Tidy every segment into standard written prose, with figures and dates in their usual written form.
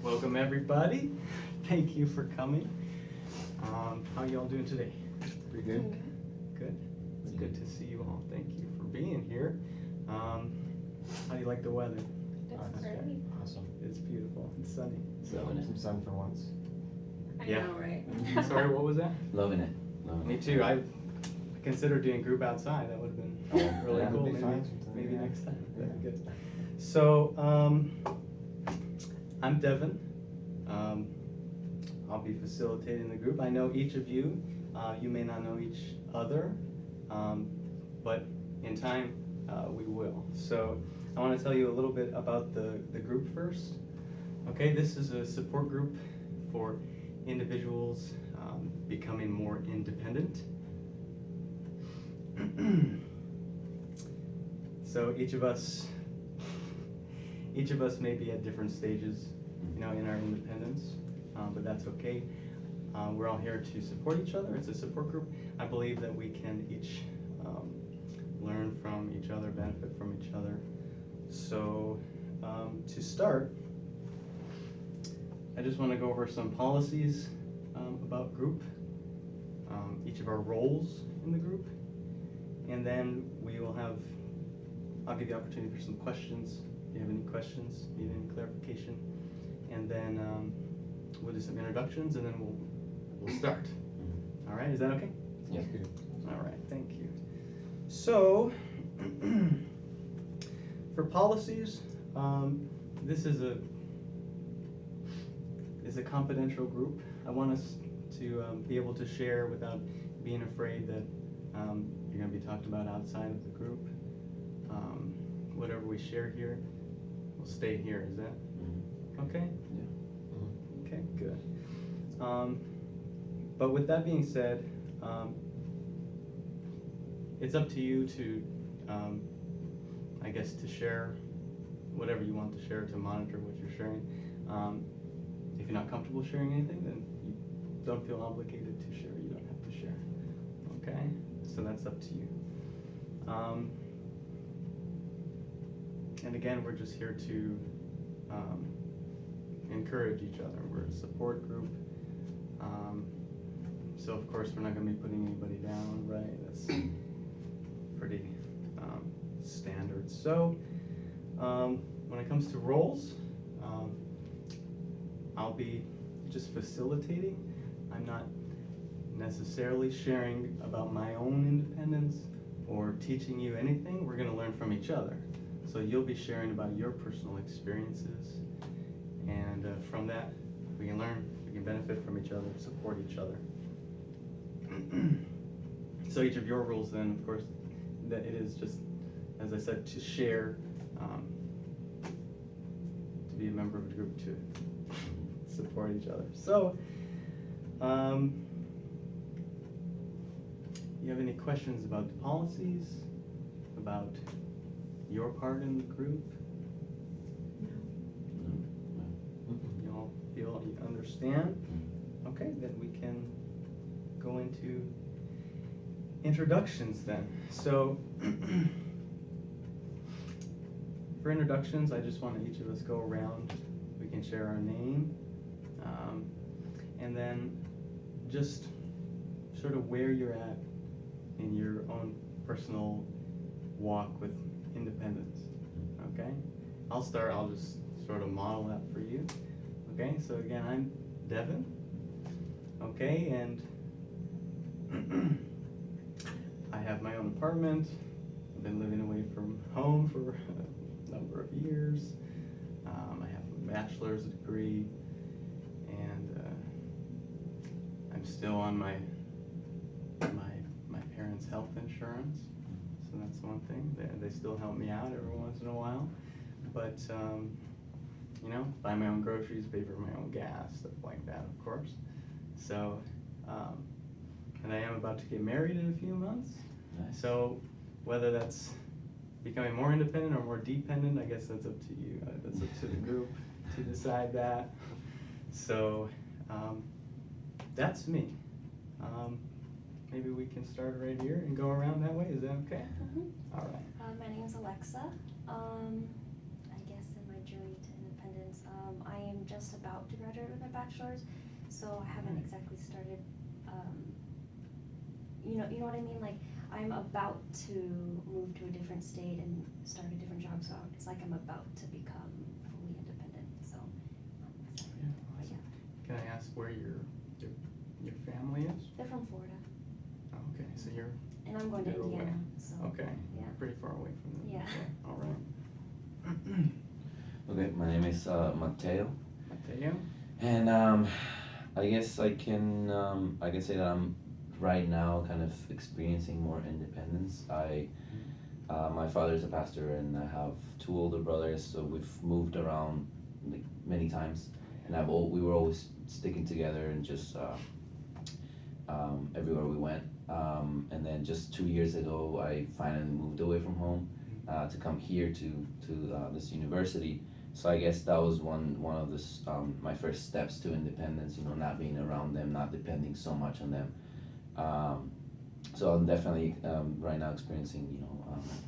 Welcome everybody. Thank you for coming. How y'all doing today? Pretty good. Good. It's good to see you all. Thank you for being here. How do you like the weather? It's Okay. great. Awesome. It's beautiful. It's sunny. So Loving it. Some sun for once. I Yeah. know, right? sorry, what was that? Loving it. Loving Me it. too. I considered doing group outside. That would have been Oh, really yeah, cool. that'd be Maybe, fun sometime, maybe yeah. next time. That'd be Yeah. good. So I'm Devin. I'll be facilitating the group. I know each of you. You may not know each other, but in time we will. So I want to tell you a little bit about the group first. Okay, this is a support group for individuals becoming more independent. So each of us may be at different stages, in our independence, but that's okay. We're all here to support each other. It's a support group. I believe that we can each learn from each other, benefit from each other. So to start, I just want to go over some policies about group, each of our roles in the group, and then I'll give you the opportunity for some questions. If you have any questions, need any clarification, and then we'll do some introductions, and then we'll start. All right, is that okay? Yeah. That's good. All right, thank you. So, for policies, this is a confidential group. I want us to be able to share without being afraid that you're going to be talked about outside of the group. Whatever we share here will stay here. Is that okay? Yeah. Okay, good. But with that being said, it's up to you to, I guess, to share whatever you want to share, to monitor what you're sharing. If you're not comfortable sharing anything, then you don't feel obligated to share. You don't have to share. Okay? So that's up to you. And again, we're just here to encourage each other. We're a support group. So of course we're not going to be putting anybody down, right? That's pretty standard. So when it comes to roles, I'll be just facilitating. I'm not necessarily sharing about my own independence or teaching you anything. We're going to learn from each other. So you'll be sharing about your personal experiences, and from that we can learn, we can benefit from each other, support each other. So each of your rules then, of course, that it is just, as I said, to share, to be a member of a group, to support each other. So, you have any questions about the policies, about your part in the group? You all feel you understand? Okay, then we can go into introductions then. So, for introductions, I just want each of us go around. We can share our name, and then just sort of where you're at in your own personal walk with independence. Okay? I'll start. I'll just sort of model that for you. Okay? So again, I'm Devin. Okay, and I have my own apartment. I've been living away from home for a number of years. I have a bachelor's degree, and I'm still on my parents' health insurance, so that's one thing. They still help me out every once in a while, but buy my own groceries, pay for my own gas, stuff like that, of course. So, and I am about to get married in a few months. Nice. So whether that's becoming more independent or more dependent, I guess that's up to you. That's up to the group to decide that. So that's me. Maybe we can start right here and go around that way. Is that okay? All right. My name is Alexa. I guess in my journey to independence, I am just about bachelor's, so I haven't exactly started, you know what I mean? Like, I'm about to move to a different state and start a different job, so it's like I'm about to become fully independent, so. Yeah, But awesome. yeah, Can I ask where your family is? they're from Florida, Oh, okay, so you're, and I'm going to You're away. Indiana, so. okay, Yeah. pretty far away from them. Yeah. Okay, all right. Okay, my name is Mateo, Mateo? and I guess I can say that I'm right now kind of experiencing more independence. My father is a pastor, and I have two older brothers, so we've moved around like many times, and we were always sticking together and just everywhere we went. And then just 2 years ago, I finally moved away from home to come here to this university. So I guess that was one of this my first steps to independence. You know, not being around them, not depending so much on them. So I'm definitely right now experiencing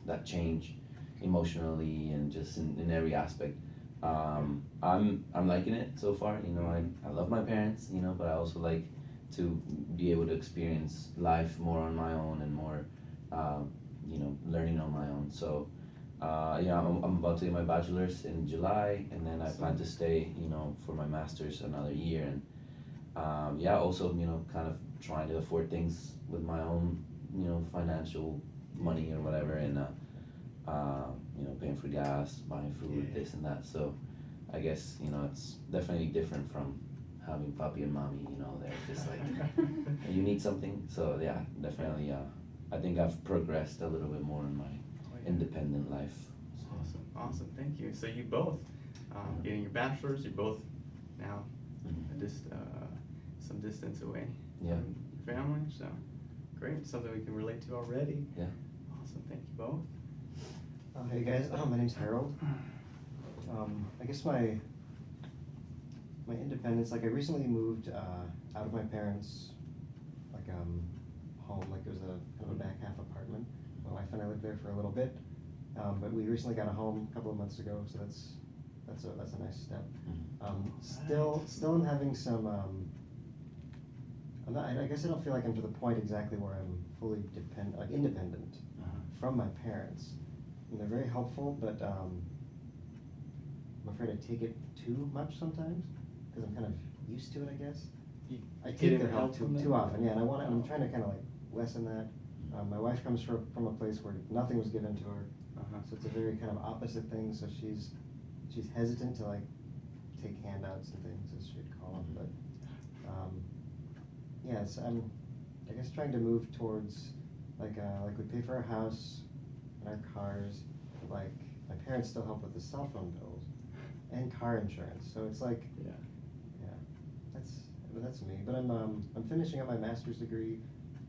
that change emotionally and just in every aspect. I'm liking it so far. You know, I love my parents. You know, but I also like to be able to experience life more on my own and more learning on my own. So I'm about to get my bachelor's in July, and then I plan to stay for my master's another year. And also kind of trying to afford things with my own financial money or whatever, and paying for gas, buying food, this and that. So I guess it's definitely different from having papi and mommy. They're just like you need something. So yeah, definitely I think I've progressed a little bit more in my independent life. So. Awesome, thank you. So you both, getting your bachelor's, you're both now some distance away Yeah. from your family, so great, something we can relate to already. Yeah. Awesome, thank you both. Hey guys, my name's Harold. I guess my independence, like I recently moved out of my parents' home, like it was a kind of a back half apartment. My wife and I lived there for a little bit, but we recently got a home a couple of months ago, so that's a nice step. Still I'm having some. I guess I don't feel like I'm to the point exactly where I'm fully independent from my parents. And they're very helpful, but I'm afraid I take it too much sometimes because I'm kind of used to it, I guess. I take their help too often, yeah, and I'm trying to kind of like lessen that. My wife comes from a place where nothing was given to her, so it's a very kind of opposite thing. So she's hesitant to like take handouts and things, as she'd call them. But I'm I guess trying to move towards like we pay for our house and our cars. Like my parents still help with the cell phone bills and car insurance. So it's like that's me. But I'm finishing up my master's degree,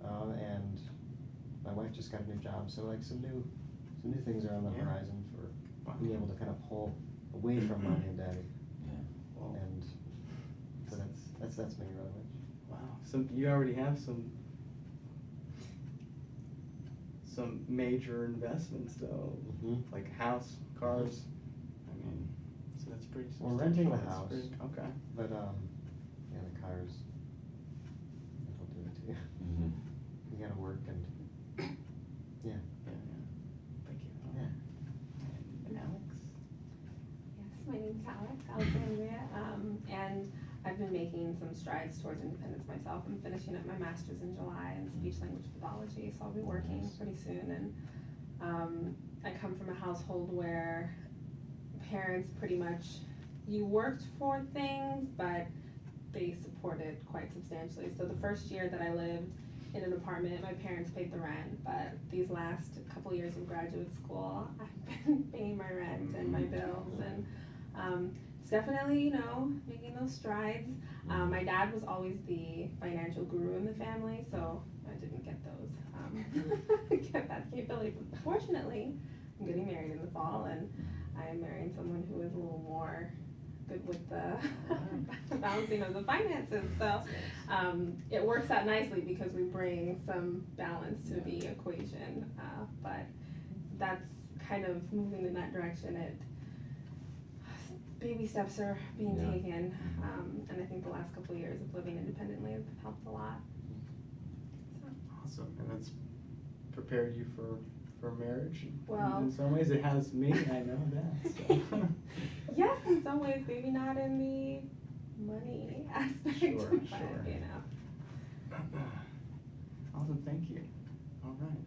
and my wife just got a new job. So like some new things are on the horizon for being able to kind of pull away from mommy and daddy. Wow. And so that's me really much. Wow, so you already have some major investments though, like house, cars. I mean, so that's pretty substantial. We're renting the That's house. okay. But the cars, that'll do it too. You gotta work and yeah. Thank you. Yeah. And Alex? Yes, my name's Alexandria, and I've been making some strides towards independence myself. I'm finishing up my master's in July in speech language pathology, so I'll be working pretty soon. And I come from a household where parents pretty much, you worked for things, but they supported quite substantially. So the first year that I lived in an apartment, my parents paid the rent, but these last couple years of graduate school, I've been paying my rent and my bills, and it's definitely, making those strides. My dad was always the financial guru in the family, so I didn't get those, get that capability. But fortunately, I'm getting married in the fall, and I am marrying someone who is a little more good with the balancing of the finances. So it works out nicely because we bring some balance to the equation. But that's kind of moving in that direction. baby steps are being Yeah. taken, and I think the last couple of years of living independently have helped a lot. So, Awesome, and it's prepared you for marriage. Well- In some ways, it has me. I know that. So. yes, in some ways, maybe not in the money aspect, Sure, but sure. you know. Awesome, thank you. All right.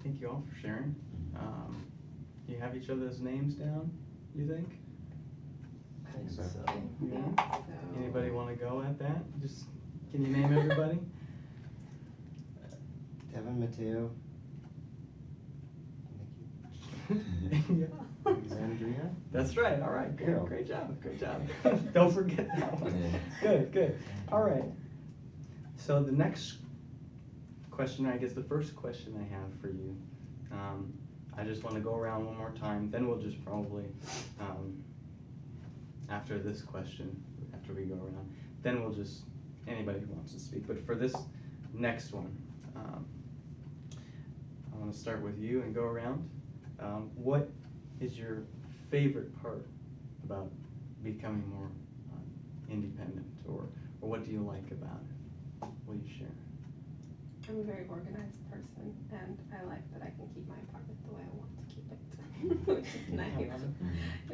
Thank you all for sharing. You have each other's names down, you think? I think so. Yeah. So- Anybody want to go at that? Just, can you name everybody? Devin, Mateo, Yeah. Alexandria. That's right, all right, Carol. great job, great job. Don't forget that one. Yeah. Good, good, all right. So the next question, I guess the first question I have for you, I just want to go around one more time, then we'll just probably, after this question, after we go around, then we'll just, anybody who wants to speak, but for this next one, I want to start with you and go around. What is your favorite part about becoming more independent, or what do you like about it? Will you share? I'm a very organized person, and I like that I can keep my apartment the way I want to keep it, which is nice. I love it.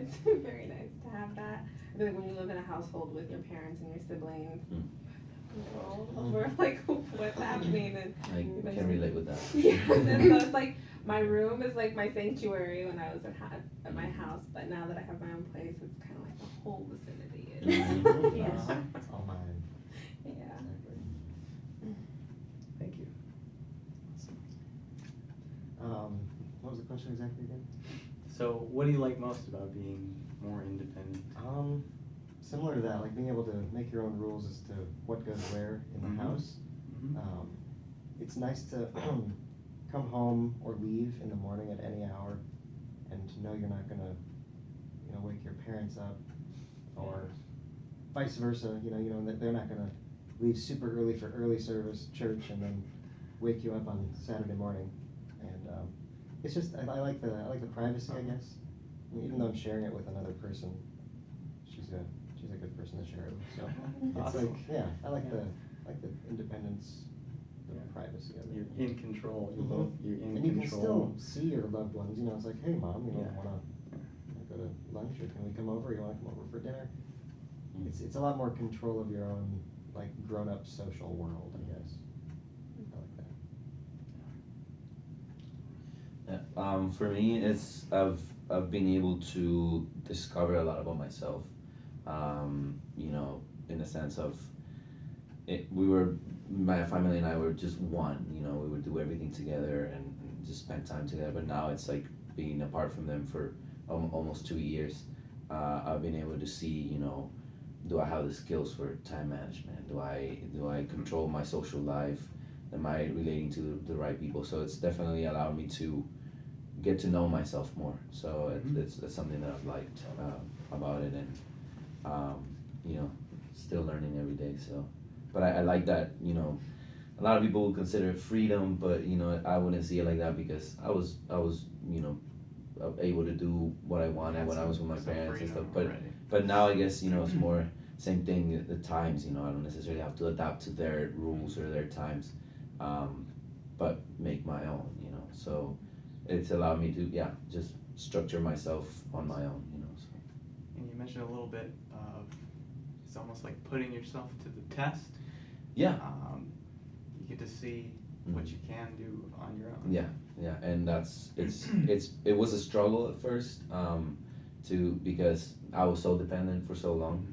It's very nice to have that. I feel like when you live in a household with your parents and your siblings, control over like what's happening, and I can relate with that. yes, and so it's like my room is like my sanctuary when I was at my house, but now that I have my own place, it's kind of like the whole vicinity is. Mhm. Yeah. It's all mine. Yeah. Exactly. Thank you. What was the question exactly again? So what do you like most about being more independent? Similar to that, like being able to make your own rules as to what goes where in the Mhm. house. Mhm. It's nice to come home or leave in the morning at any hour and to know you're not gonna, wake your parents up, or vice versa, that they're not gonna leave super early for early service church and then wake you up on Saturday morning. And it's just, I like the privacy, I guess. I mean, even though I'm sharing it with another person, she's a good person to share it with. So it's Awesome. like, yeah, I like Yeah. the independence, the Yeah. privacy of it. You're in control. You're Mhm. both. You're in And you can control. still see your loved ones. It's like, hey, mom, Yeah. wanna go to lunch, or can we come over? You wanna come over for dinner? Mm. It's a lot more control of your own, like, grown-up social world, I guess. I like that. Yeah, for me, it's I've been able to discover a lot about myself. In the sense of my family and I were just one. We would do everything together and just spend time together. But now it's like being apart from them for almost 2 years. I've been able to see, do I have the skills for time management? Do I control my social life? Am I relating to the right people? So it's definitely allowed me to get to know myself more. So Mhm. it's something that I've liked about it, and still learning every day. So, but I like that. A lot of people would consider it freedom, but I wouldn't see it like that, because I was able to do what I wanted when I was with my parents and stuff. But now I guess it's more same thing. The times, I don't necessarily have to adapt to their rules or their times, but make my own. So it's allowed me to just structure myself on my own. So. And you mentioned a little bit of, it's almost like putting yourself to the test. Yeah. You get to see what you can do on your own. Yeah, and it was a struggle at first, because I was so dependent for so long,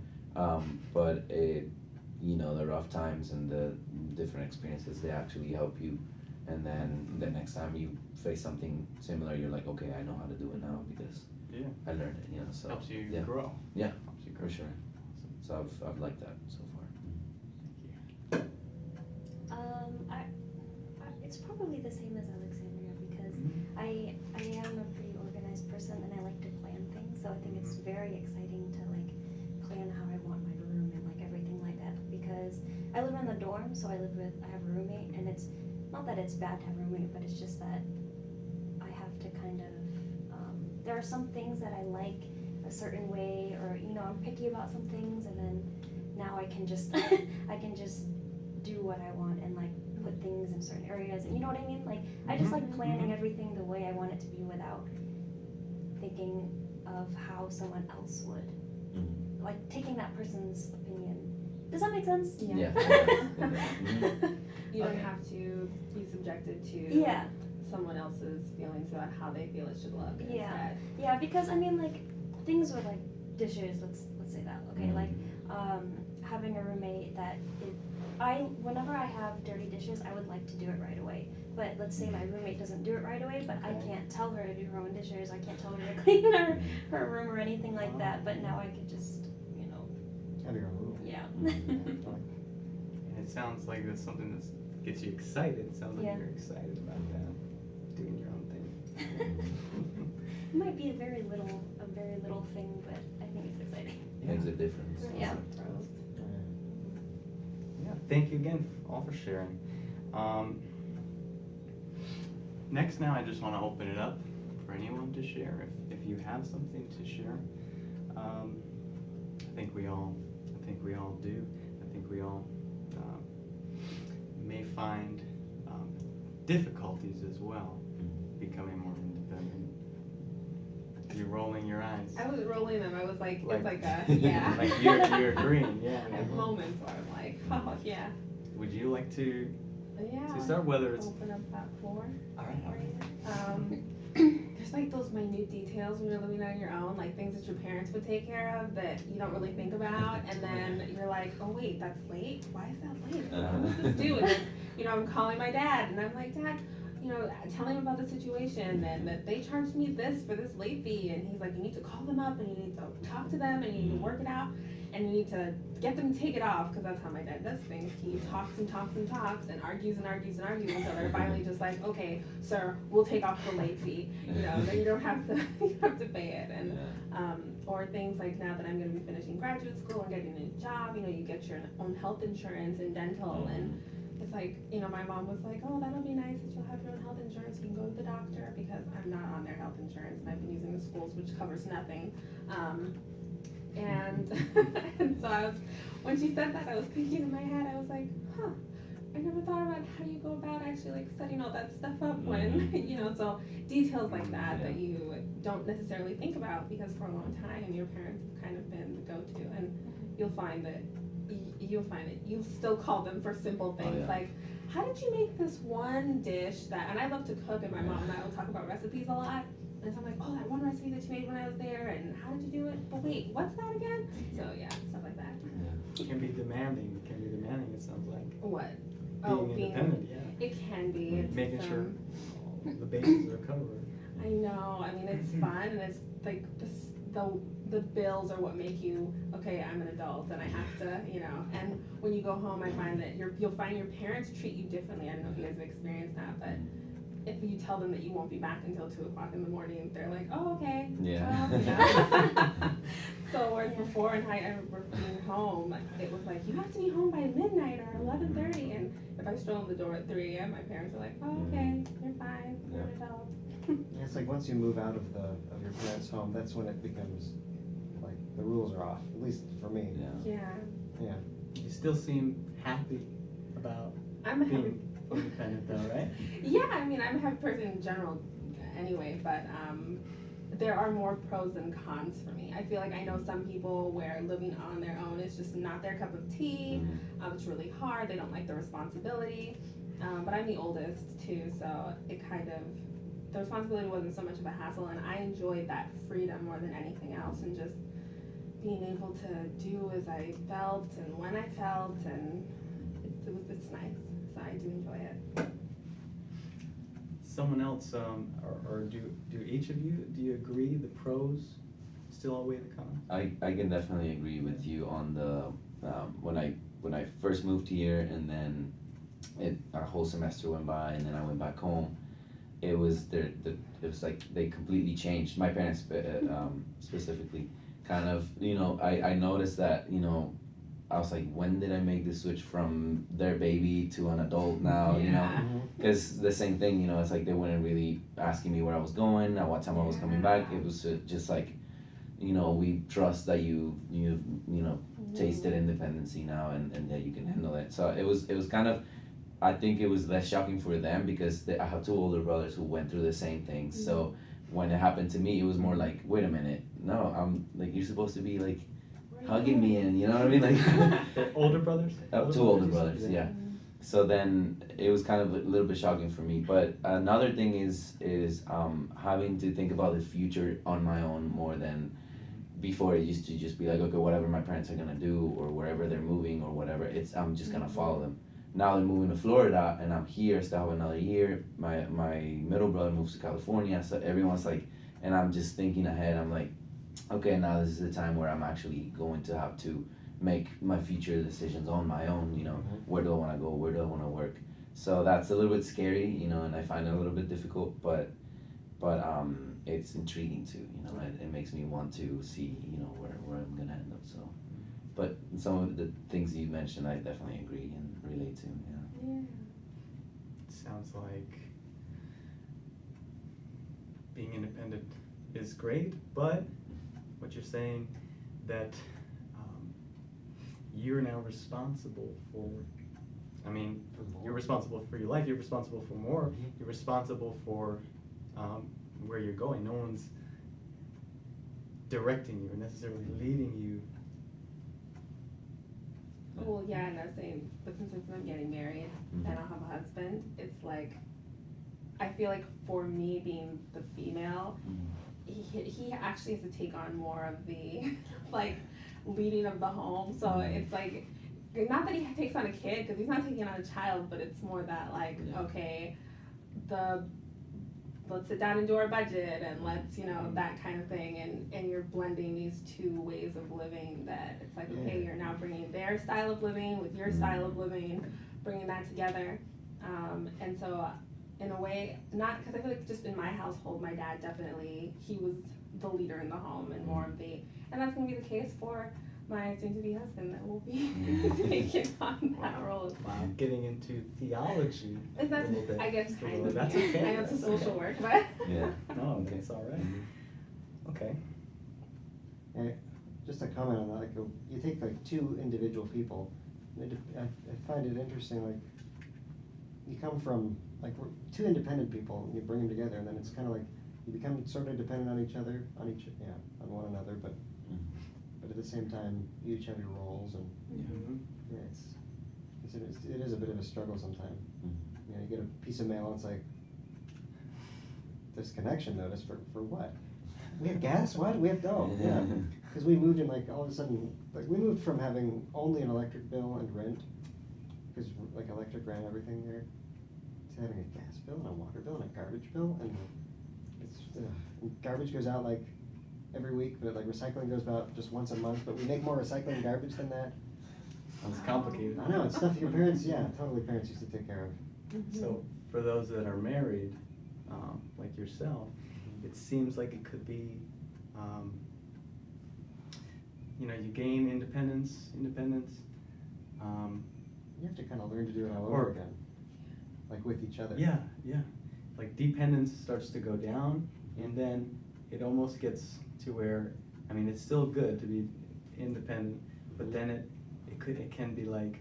but the rough times and the different experiences, they actually help you, and then the next time you face something similar, you're like, okay, I know how to do it now because Yeah. I learned it. So Helps you yeah. grow. Yeah, Helps you for grow. sure. So I've liked that so far. Thank you. It's probably the same as Alexandria, because Mhm. I am a pretty organized person and I like to plan things, so I think it's very exciting to plan how I want my room and everything like that, because I live in the dorm, so I have a roommate, and it's not that it's bad to have a roommate, but it's just that I have to kind of, there are some things that I like a certain way, or I'm picky about some things, and then now I can just I can just do what I want and like put things in certain areas, and you know what I mean? Like I just like planning everything the way I want it to be without thinking of how someone else would. Like taking that person's opinion. Does that make sense? Yeah. You don't Okay. have to be subjected to Yeah. someone else's feelings about how they feel it should look. Yeah. Instead. Yeah, because I mean, like things with like dishes. Let's say that. Okay, like having a roommate that whenever I have dirty dishes, I would like to do it right away. But let's say my roommate doesn't do it right away, but I can't tell her to do her own dishes. I can't tell her to clean her room or anything like that. But now I could just, Have your own rule. yeah. And it sounds like that's something that gets you excited. It sounds like Yeah. you're excited about that, doing your own thing. It might be a very little thing, but I think it's exciting. Makes a difference. Yeah. Yeah, thank you again all for sharing. Next now, I just want to open it up for anyone to share. If you have something to share, I think we all do. I think we all may find difficulties as well becoming more independent. You're rolling your eyes. I was rolling them. I was like, Like- it's like a yeah. Like you're agreeing, yeah. I have moments where I'm like, oh yeah, Would you like to yeah. start? Whether it's Open up that floor. All right. There's like those minute details when you're living on your own, like things that your parents would take care of that you don't really think about, and then you're like, oh wait, that's late? Why is that late? When was this due? And then, I'm calling my dad, and I'm like, Dad, telling him about the situation, and that they charged me this for this late fee, and he's like, you need to call them up, and you need to talk to them, and you need to work it out, and you need to get them to take it off, because that's how my dad does things. He talks and talks and talks, and argues and argues and argues until they're finally just like, okay, sir, we'll take off the late fee. Then you don't have to pay it. And or things like now that I'm going to be finishing graduate school and getting a new job, you get your own health insurance and dental, and it's like, my mom was like, oh, that'll be nice that you'll have your own health insurance. You can go to the doctor, because I'm not on their health insurance, and I've been using the schools, which covers nothing. And so when she said that, I was thinking in my head, I was like, I never thought about how you go about actually like setting all that stuff up when, so details like that that you don't necessarily think about, because for a long time your parents have kind of been the go-to, and you'll find that you'll still call them for simple things like, how did you make this one dish that, and I love to cook, and my mom and I will talk about recipes a lot. And so I'm like, oh, that one recipe that you made when I was there, and how did you do it? But wait, what's that again? So yeah, stuff like that. It can be demanding. It sounds like What? being independent. Yeah. It can be. It's, Making sure the bases are covered. I know. I mean, it's fun, and it's like the bills are what make you okay. I'm an adult, and I have to, And when you go home, I find that you'll find your parents treat you differently. I don't know if you guys have experienced that, but if you tell them that you won't be back until 2:00 in the morning, they're like, oh, okay. Yeah. So whereas before in I remember being home, it was like, you have to be home by midnight or 11:30, and if I stroll in the door at 3 a.m., my parents are like, oh, okay, you're fine, you're an adult. Yeah, it's like once you move out of your parents' home, that's when it becomes like the rules are off. At least for me. Yeah. Yeah. You still seem happy about I'm a happy. being independent, though, right? Yeah, I mean, I'm a happy person in general anyway, but there are more pros than cons for me. I feel like I know some people where living on their own is just not their cup of tea. It's really hard. They don't like the responsibility. But I'm the oldest too, so it kind of, the responsibility wasn't so much of a hassle, and I enjoyed that freedom more than anything else, and just being able to do as I felt and when I felt, and it's nice. So I do enjoy it. Someone else, or do each of you, do you agree the pros still outweigh the cons? I can definitely agree with you on the when I first moved here, and then a whole semester went by, and then I went back home. It was it was like they completely changed. My parents specifically, kind of, I noticed that I was like, when did I make the switch from their baby to an adult now, you know? Yeah. Because the same thing, you know, it's like they weren't really asking me where I was going, at what time I was coming back. Yeah. It was just like, you know, we trust that you've tasted independency now, and that you can handle it. So it was kind of, I think it was less shocking for them because I have two older brothers who went through the same things. So when it happened to me, it was more like, wait a minute, no, I'm like, you're supposed to be like hugging me, and you know what I mean, like They're older brothers? two older you said? brothers, yeah. So then it was kind of a little bit shocking for me. But another thing is having to think about the future on my own more than before. It used to just be like, okay, whatever my parents are gonna do or wherever they're moving or whatever, I'm just gonna follow them. Now they're moving to Florida and I'm here, still have another year. My middle brother moves to California, so everyone's like, and I'm just thinking ahead. I'm like, okay, now this is the time where I'm actually going to have to make my future decisions on my own, you know, where do I want to go, where do I want to work. So that's a little bit scary, you know, and I find it a little bit difficult, but it's intriguing too, you know, it makes me want to see, you know, where I'm gonna end up. So, but some of the things you mentioned, I definitely agree and relate to, yeah. Sounds like being independent is great, but what you're saying that you're now responsible for, I mean, you're responsible for your life, you're responsible for more, you're responsible for where you're going. No one's directing you or necessarily leading you. Well, yeah, and I was saying, but since I'm getting married and I'll have a husband, it's like, I feel like for me being the female, he actually has to take on more of the, like, leading of the home. So it's like, not that he takes on a kid, because he's not taking on a child, but it's more that, like, okay, let's sit down and do our budget, and let's, you know, that kind of thing, and you're blending these two ways of living that it's like, okay, you're now bringing their style of living with your style of living, bringing that together, and so in a way, not, because I feel like just in my household, my dad definitely, he was the leader in the home and more of the, and that's going to be the case for my soon-to-be husband that will be taking on that role as well. Getting into theology a That's, little bit. I guess, kind of. That's Yeah. okay. I know it's a That's social okay. work, but. Yeah. No, that's all right. Okay. And just a comment on that, like, you take like two individual people, I find it interesting, like, you come from, like, we're two independent people, and you bring them together, and then it's kind of like, you become sort of dependent on each other, on one another, but at the same time, you each have your roles, and yeah, it is a bit of a struggle sometimes. You know, you get a piece of mail, and it's like, this connection notice for what? We have gas? What? We have yeah. Because we moved in, like, all of a sudden, like, we moved from having only an electric bill and rent, because like electric ran everything there, to having a gas bill and a water bill and a garbage bill, and and garbage goes out like every week, but like recycling goes out just once a month, but we make more recycling and garbage than that. Sounds complicated. I know, it's stuff your parents, parents used to take care of. So for those that are married, like yourself, it seems like it could be, you know, you gain independence. You have to kind of learn to do it all Or- over again, like with each other. Yeah. Like dependence starts to go down, and then it almost gets to where, I mean, it's still good to be independent, but then it can be like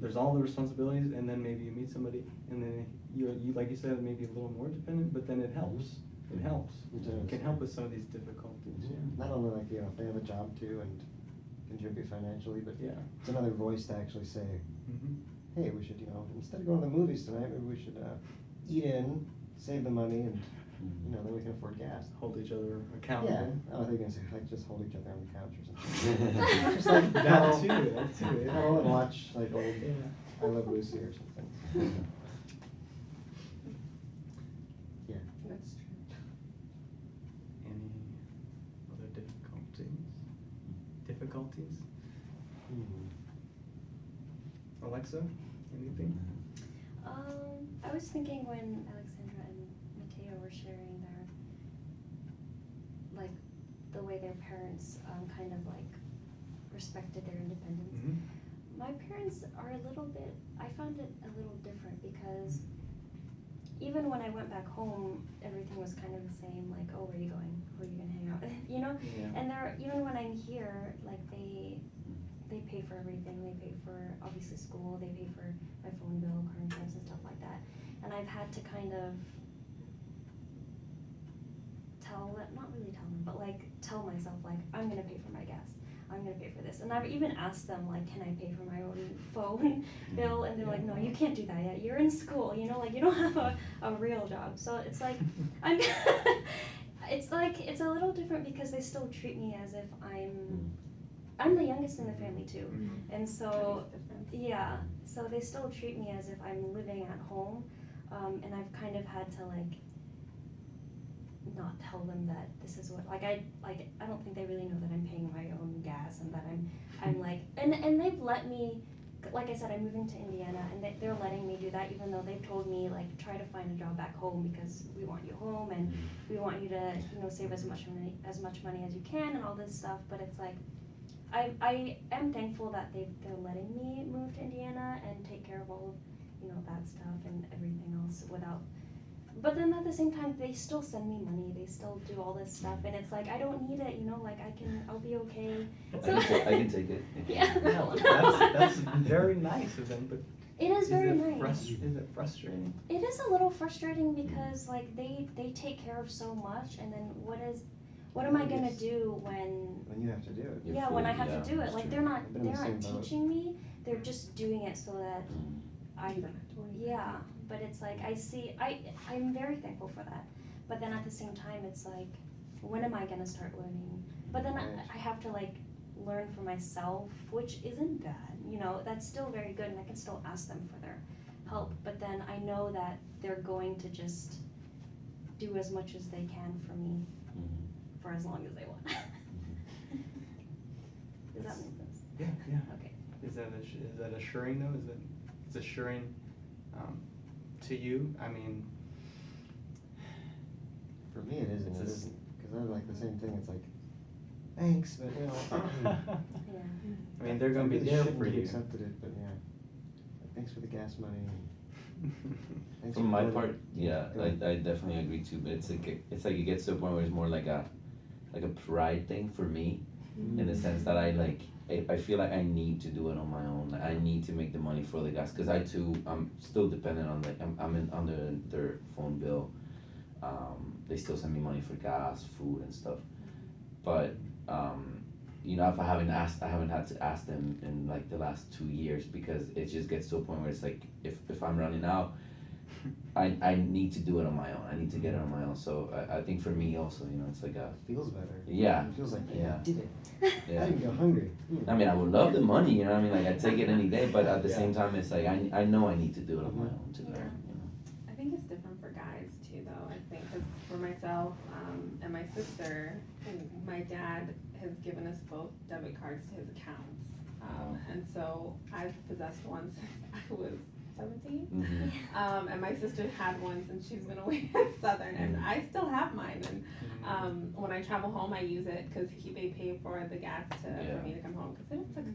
there's all the responsibilities, and then maybe you meet somebody, and then you like you said, maybe a little more dependent, but then it helps. It helps. It can help with some of these difficulties. Yeah. Not only like, you know, if they have a job too and contribute financially, but Yeah. it's another voice to actually say, Mm-hmm. hey, we should, you know, instead of going to the movies tonight, maybe we should eat in, save the money, and, you know, then we can afford gas. Hold each other accountable. Yeah, I was thinking, like, just hold each other on the couch or something. Just like That cuddle- too, that too, yeah. cuddle and watch, like, old Yeah. I Love Lucy or something. Yeah. That's true. Any other difficulties? Alexa, anything? I was thinking when Alexandra and Mateo were sharing like, the way their parents kind of like respected their independence. Mhm. My parents are a little bit, I found it a little different because even when I went back home, everything was kind of the same, like, oh, where are you going? Who are you gonna hang out with? You know? Yeah. And they're, even when I'm here, like, they pay for everything. They pay for, obviously, school. They pay for my phone bill, car insurance, and stuff like that. And I've had to kind of tell them, not really tell them, but like tell myself, like, I'm gonna pay for my gas. I'm gonna pay for this. And I've even asked them, like, can I pay for my own phone bill? And they're like, no, you can't do that yet. You're in school, you know, like, you don't have a real job. So it's like, it's like, it's a little different because they still treat me as if I'm the youngest in the family too. Mhm. And so, That makes a difference. yeah, so they still treat me as if I'm living at home. And I've kind of had to, like, not tell them that this is what, I don't think they really know that I'm paying my own gas and that I'm like, and they've let me, like I said, I'm moving to Indiana and they're letting me do that even though they've told me, like, try to find a job back home because we want you home and we want you to, you know, save as much money as you can and all this stuff. But it's like, I am thankful that they're letting me move to Indiana and take care of all of, you know, that stuff and everything else without. But then at the same time, they still send me money. They still do all this stuff, and it's like I don't need it. You know, like I'll be okay. I can take it. Yeah. No, that's very nice of them, but It is very it nice. Is it frustrating? It is a little frustrating because like they take care of so much, and then what am I gonna do when When you have to do it. You're when I fully- have yeah, to do it? that's Like true. I've been in the they're not same boat. teaching me. They're just doing it so that I You don't have to worry about yeah. But it's like I'm very thankful for that. But then at the same time, it's like, when am I gonna start learning? But then I have to like learn for myself, which isn't bad. You know, that's still very good, and I can still ask them for their help. But then I know that they're going to just do as much as they can for me for as long as they want. Does that make sense? Yeah, yeah. Okay. Is that assuring though? It's assuring to you? I mean, For me, it isn't. It It's just- isn't. Because I'm like the same thing. It's like, thanks, but you know. Yeah. I mean, they're gonna be really there shouldn't for have you. accepted it, but yeah. Like, thanks for the gas money. Thanks From for my doing part, it. yeah, Go I ahead. definitely agree too. But it's like it gets to a point where it's more like a pride thing for me, in the sense that I feel like I need to do it on my own. Like, I need to make the money for the gas because I'm still dependent on under their phone bill. They still send me money for gas, food, and stuff. But you know, if I haven't had to ask them in like the last 2 years because it just gets to a point where it's like if I'm running out, I need to do it on my own. I need to get it on my own. So I think for me also, you know, it's like a Feels better. Yeah. It feels like Yeah. I did it. Yeah. I didn't go hungry. I mean, I would love the money, you know what I mean? Like, I'd take it any day, but at the Yeah. same time, it's like, I know I need to do it on my own to Yeah. learn, you know? I think it's different for guys too, though. I think 'cause for myself and my sister, my dad has given us both debit cards to his accounts, and so I've possessed one since I was 17. Mhm. And my sister had one since she's been away at Southern, and I still have mine. And when I travel home, I use it because they pay for the gas Yeah. for me to come home because it was expensive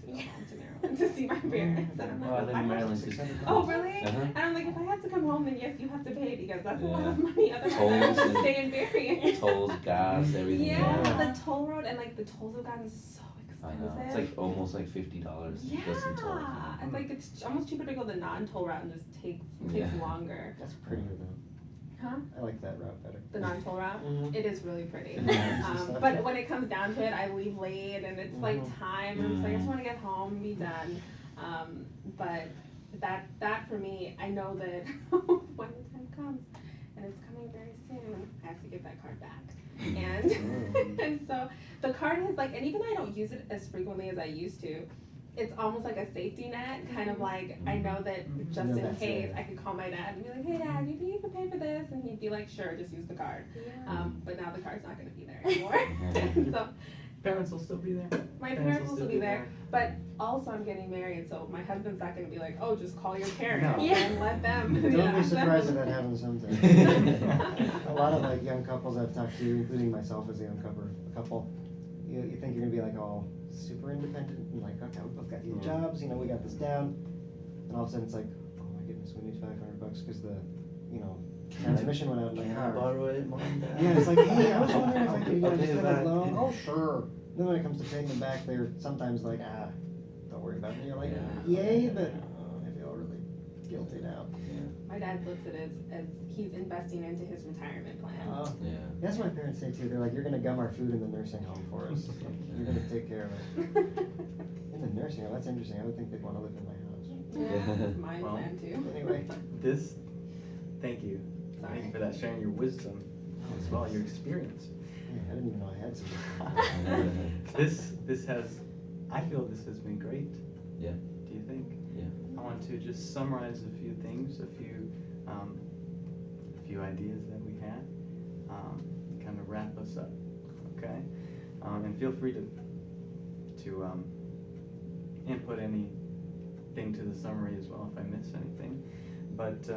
to go home to Maryland to see my parents. And I'm like, Oh, I if live I in have Maryland to- too. Oh, really? Uh-huh. And I'm like, if I have to come home, then yes, you have to pay because that's a lot Yeah. of money. Otherwise, I Tolls would just and- stay in Berrien. Tolls, gas, everything. Yeah, the toll road and like the tolls have gotten so I expensive. know, it's like almost like $50 Yeah, just in tolls. it's like it's almost cheaper to go the non-toll route and just takes Yeah. longer. That's prettier though. Huh? I like that route better. The non-toll route. Mhm. It is really pretty. Yeah. But when it comes down to it, I leave late and it's like Mhm. time. And I'm just like, I just want to get home and be done. But that for me, I know that when the time comes, and it's coming very soon, I have to give that card back. And and so the card has like, and even though I don't use it as frequently as I used to, it's almost like a safety net, kind of like I know that just No, in that's case it. I could call my dad and be like, hey dad, you think you could pay for this? And he'd be like, sure, just use the card. Yeah. But now the card's not gonna be there anymore. So Parents will still be there. my parents will still be there, but also I'm getting married, so my husband's not gonna be like, oh, just call your parents No. Yeah. and let them. Don't yeah, be surprised if them- that happens sometime. A lot of like young couples I've talked to, including myself as a young couple, you think you're gonna be like all super independent and like, okay, we both got these Yeah. jobs, you know, we got this down. And all of a sudden it's like, oh my goodness, we need $500 because the, you know, transmission went out in my Can I car. borrow it, Mom, Dad? Yeah, it's like, hey, I was wondering if I could, you know, I'll just pay it have a back. loan. Oh, sure. Then when it comes to paying them back, they're sometimes like, don't worry about it. And you're like, Yeah. yay, but I feel really guilty now. My dad looks at it as he's investing into his retirement plan. Yeah. That's what my parents say too. They're like, you're gonna gum our food in the nursing home for us. You're gonna take care of it. In the nursing home, that's interesting. I would think they'd wanna live in my house. Yeah, that's my Well, plan too. Anyway. This, thank you. Sorry. Thank you for that, sharing your wisdom as well, your experience. Yeah, I didn't even know I had some. This has, I feel this has been great. Yeah. Do you think? Yeah. I want to just summarize a few things, a few ideas that we had, kind of wrap us up, okay? And feel free to input anything to the summary as well if I miss anything. But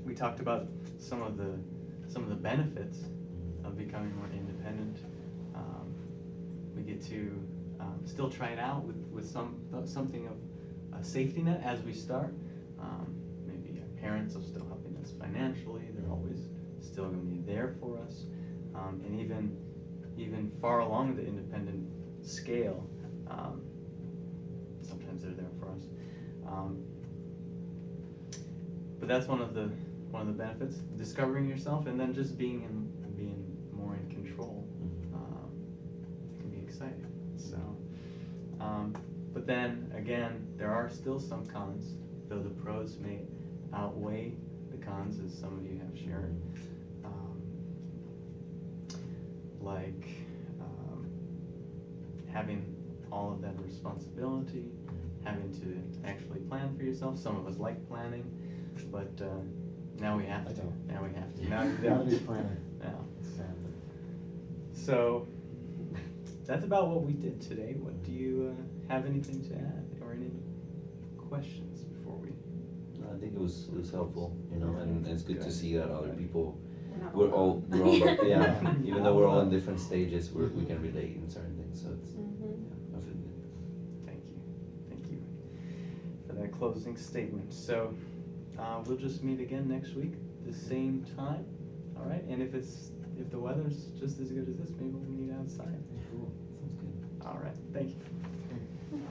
we talked about some of the benefits of becoming more independent. We get to still try it out with something of a safety net as we start. Maybe our parents are still helping us financially. They're always still going to be there for us. And even far along the independent scale, sometimes they're there for us. But that's one of the benefits, discovering yourself, and then just being more in control. Can be exciting. So, but then again, there are still some cons, though the pros may outweigh the cons, as some of you have shared. Like having all of that responsibility, having to actually plan for yourself. Some of us like planning, but now we have I to. don't. Now we have to. Now you Gotta be a don't. planner. Now. Sadly. So that's about what we did today. What do you have anything to add or any questions before we? I think it was helpful, and it's good to see that other people, not we're all, yeah, Yeah. even though we're all in different stages, we can relate in certain things, so it's, Mhm. yeah, I feel good. Thank you for that closing statement. So we'll just meet again next week, the same time. All right, and if the weather's just as good as this, maybe we'll meet outside. Cool, sounds good. All right, thank you. Okay.